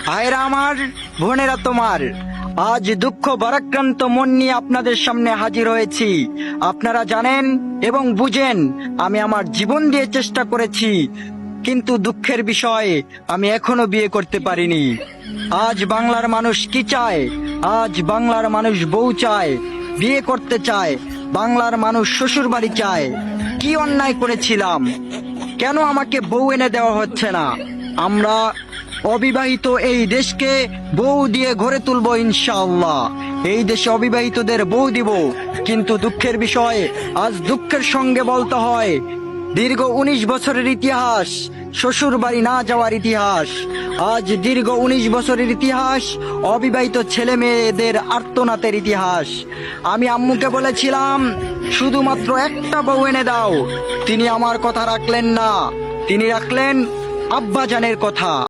ভাইরা আমার, বোনেরা তোমার, আজ দুঃখ ভারাক্রান্ত মন নিয়ে আপনাদের সামনে হাজির হয়েছি। আপনারা জানেন এবং বুঝেন আমি আমার জীবন দিয়ে চেষ্টা করেছি, কিন্তু দুঃখের বিষয় আমি এখনো বিয়ে করতে পারিনি। আজ বাংলার মানুষ কি চায়? আজ বাংলার মানুষ বউ চায়, বিয়ে করতে চায়, বাংলার মানুষ শ্বশুর বাড়ি চায়। কি অন্যায় করেছিলাম? কেন আমাকে বউ এনে দেওয়া হচ্ছে না? আমরা অবিবাহিত এই দেশকে বউ দিয়ে গড়ে তুলবো ইনশাআল্লাহ। এই দেশে অবিবাহিতদের বউ দিব। কিন্তু দুঃখের বিষয়, আজ দুঃখের সঙ্গে বলতে হয় দীর্ঘ 19 বছরের ইতিহাস, শ্বশুর বাড়ি না যাওয়ার ইতিহাস। আজ দীর্ঘ 19 বছরের ইতিহাস, অবিবাহিত ছেলে মেয়েদের আর্তনাদের ইতিহাস। আমি আম্মুকে বলেছিলাম শুধুমাত্র একটা বউ এনে দাও। তিনি আমার কথা রাখলেন না, তিনি রাখলেন আব্বাজানের কথা।